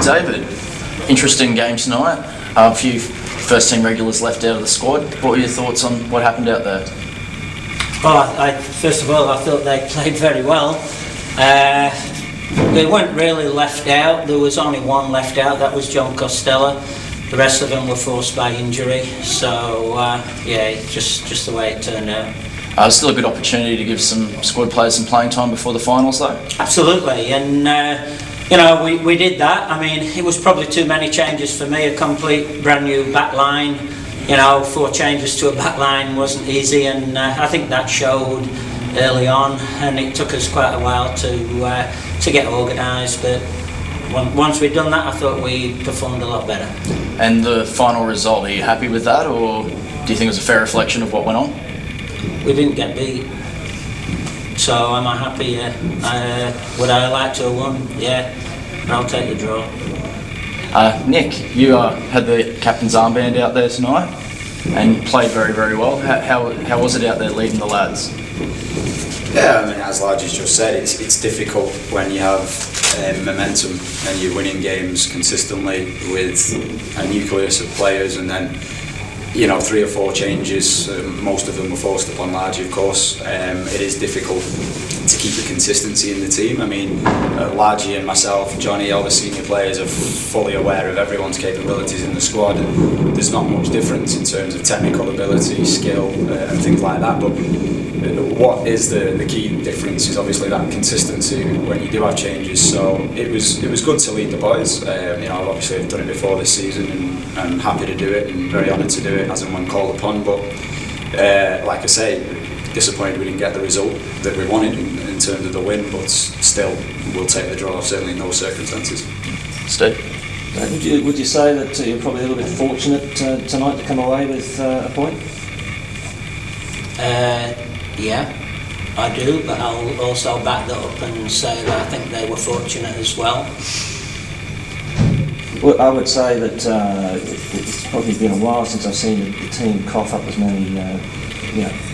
David, interesting game tonight. A few first team regulars left out of the squad. What were your thoughts on what happened out there? First of all, I thought they played very well. They weren't really left out. There was only one left out, that was John Costello. The rest of them were forced by injury. So, just the way it turned out. Still a good opportunity to give some squad players some playing time before the finals, though. Absolutely, and we did that. I mean, it was probably too many changes for me. A complete brand new back line. 4 changes to a back line wasn't easy, and I think that showed early on. And it took us quite a while to get organised, but once we'd done that, I thought we performed a lot better. And the final result, are you happy with that, or do you think it was a fair reflection of what went on? We didn't get beat, so am I happy? Yeah. Would I like to have won? Yeah, I'll take the draw. Nick, you had the captain's armband out there tonight and played very, very well. How was it out there leading the lads? Yeah, I mean, as Largy's just said, it's difficult when you have momentum and you're winning games consistently with a nucleus of players, and then 3 or 4 changes, most of them were forced upon Largy, of course. It is difficult to keep the consistency in the team. I mean, Largy and myself, Johnny, all the senior players are fully aware of everyone's capabilities in the squad, and there's not much difference in terms of technical ability, skill, and things like that. But what is the key difference is obviously that consistency when you do have changes. So it was good to lead the boys. Obviously I've done it before this season, and I'm happy to do it and very honoured to do it as and when called upon. But like I say, disappointed we didn't get the result that we wanted in terms of the win, but still we'll take the draw, certainly in those circumstances. Steve? Would you say that you're probably a little bit fortunate tonight to come away with a point? Yeah, I do, but I'll also back that up and say that I think they were fortunate as well. Well, I would say that it's probably been a while since I've seen the team cough up as many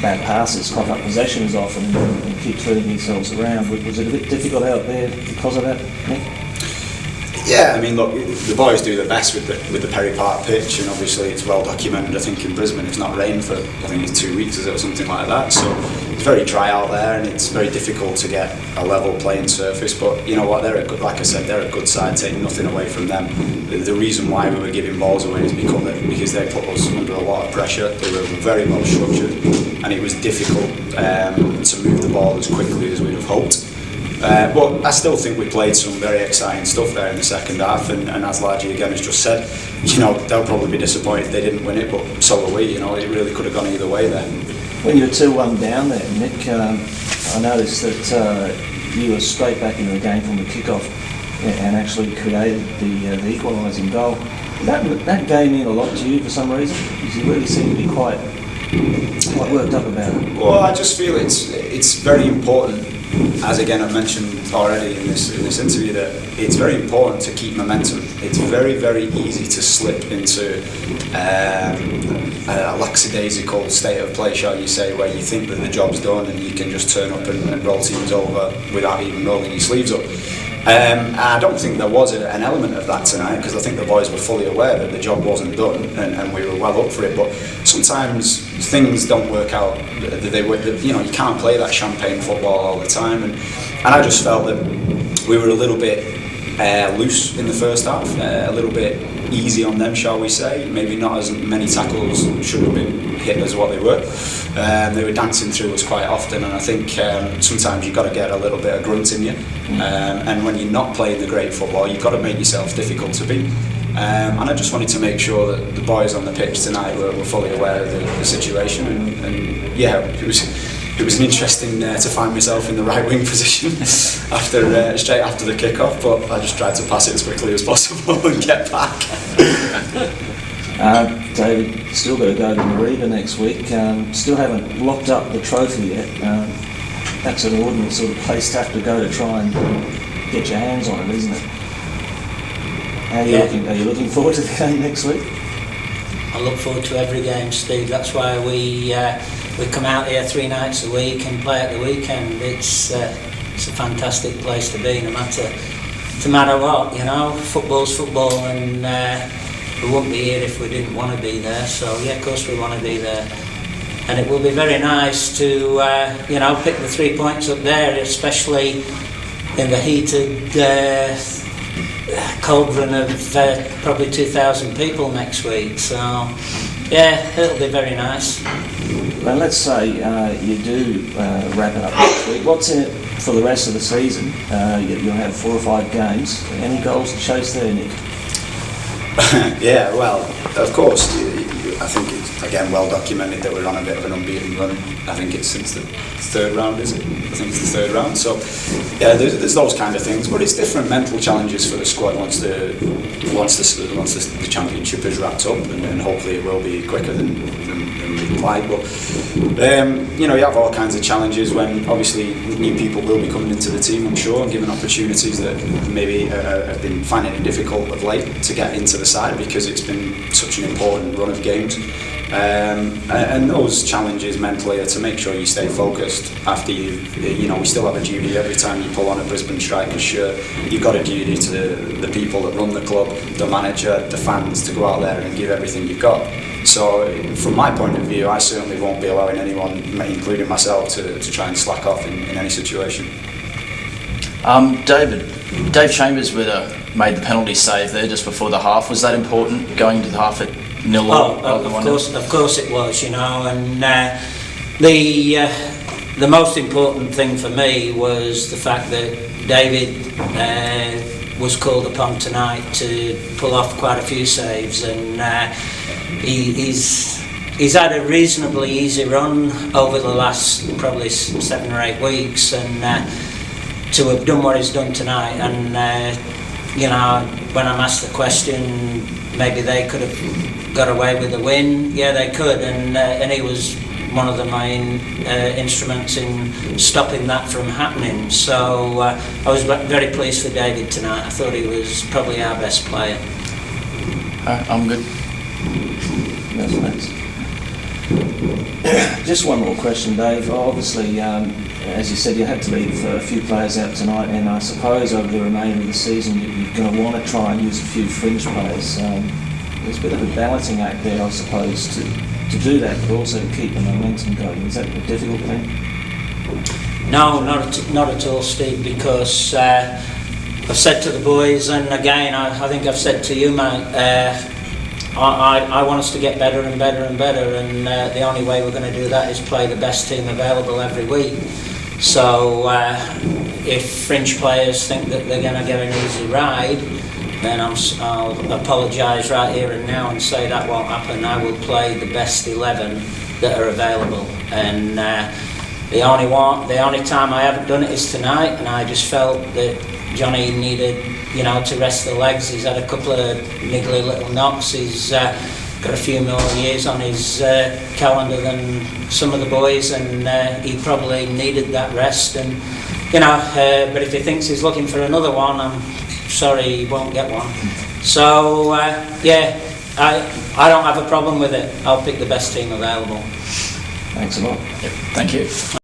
bad passes, cough up possessions often, and keep turning themselves around. Was it a bit difficult out there because of that, Nick? Yeah, I mean, look, the boys do their best with the Perry Park pitch, and obviously it's well documented. I think in Brisbane it's not rained for, I think it's 2 weeks, is it, or something like that. So it's very dry out there, and it's very difficult to get a level playing surface. But you know what? Like I said, they're a good side. Taking nothing away from them. The reason why we were giving balls away is because they put us under a lot of pressure. They were very well structured, and it was difficult to move the ball as quickly as we'd have hoped. But I still think we played some very exciting stuff there in the second half, and as Largy again has just said, they'll probably be disappointed they didn't win it, but so are we. It really could have gone either way there. When you were 2-1 down there, Nick, I noticed that you were straight back into the game from the kick-off and actually created the equalising goal. That game mean a lot to you for some reason? Because you really seem to be quite worked up about it. Well, I just feel it's very important. As again I've mentioned already in this interview, that it's very important to keep momentum. It's very, very easy to slip into a lackadaisical state of play, shall you say, where you think that the job's done and you can just turn up and roll teams over without even rolling your sleeves up. I don't think there was an element of that tonight, because I think the boys were fully aware that the job wasn't done, and we were well up for it. But sometimes things don't work out. You can't play that champagne football all the time, and I just felt that we were a little bit loose in the first half, a little bit easy on them, shall we say. Maybe not as many tackles should have been hit as what they were. They were dancing through us quite often, and I think sometimes you've got to get a little bit of grunt in you, and when you're not playing the great football, you've got to make yourself difficult to beat. And I just wanted to make sure that the boys on the pitch tonight were fully aware of the situation, and yeah, it was an interesting to find myself in the right wing position straight after the kick-off, but I just tried to pass it as quickly as possible and get back. David, still got to go to Mariba next week. Still haven't locked up the trophy yet. That's an ordinary sort of place to have to go to try and get your hands on it, isn't it? Are you looking forward to the game next week? I look forward to every game, Steve. That's why we come out here 3 nights a week and play at the weekend. It's a fantastic place to be, no matter no matter what, you know, football's football, and we wouldn't be here if we didn't want to be there. So yeah, of course we want to be there, and it will be very nice to you know, pick the 3 points up there, especially in the heated cauldron of probably 2,000 people next week. So yeah, it'll be very nice. Well, let's say you do wrap it up next week. What's in it for the rest of the season? You'll have 4 or 5 games. Any goals to chase there, Nick? Yeah, well, of course, I think it's, again, well documented that we're on a bit of an unbeaten run. I think it's since the 3rd round, is it? I think it's the 3rd round. So, yeah, there's those kind of things, but it's different mental challenges for the squad once the championship is wrapped up, and hopefully it will be quicker than we'd like. But you know, you have all kinds of challenges when obviously new people will be coming into the team, I'm sure, and given opportunities that maybe have been finding it difficult of late to get into the side because it's been such an important run of games. And those challenges mentally are to make sure you stay focused after you know, we still have a duty every time you pull on a Brisbane Strikers shirt. You've got a duty to the people that run the club, the manager, the fans, to go out there and give everything you've got. So from my point of view, I certainly won't be allowing anyone, including myself, to try and slack off in any situation. Dave Chambers made the penalty save there just before the half. Was that important, going into the half at 0-0? Of course it was, you know, and the most important thing for me was the fact that David was called upon tonight to pull off quite a few saves, and he's had a reasonably easy run over the last probably 7 or 8 weeks, and to have done what he's done tonight, and you know, when I'm asked the question, maybe they could have got away with the win. Yeah, they could, and he was one of the main instruments in stopping that from happening. So I was very pleased for David tonight. I thought he was probably our best player. I'm good. That's nice. Just one more question, Dave. Obviously, as you said, you had to leave a few players out tonight, and I suppose over the remainder of the season you're going to want to try and use a few fringe players. There's a bit of a balancing act there, I suppose, to do that, but also to keep the momentum going. Is that a difficult thing? No, not at all, Steve, because I've said to the boys, and again, I think I've said to you, mate, I want us to get better and better and better, and the only way we're going to do that is play the best team available every week. So if fringe players think that they're going to get an easy ride, then I'll apologise right here and now and say that won't happen. I will play the best 11 that are available, and the only time I haven't done it is tonight, and I just felt that Johnny needed, you know, to rest the legs. He's had a couple of niggly little knocks. He's got a few more years on his calendar than some of the boys, and he probably needed that rest. And you know, but if he thinks he's looking for another one, I'm sorry, he won't get one. So yeah, I don't have a problem with it. I'll pick the best team available. Thanks a lot. Yep. Thank you.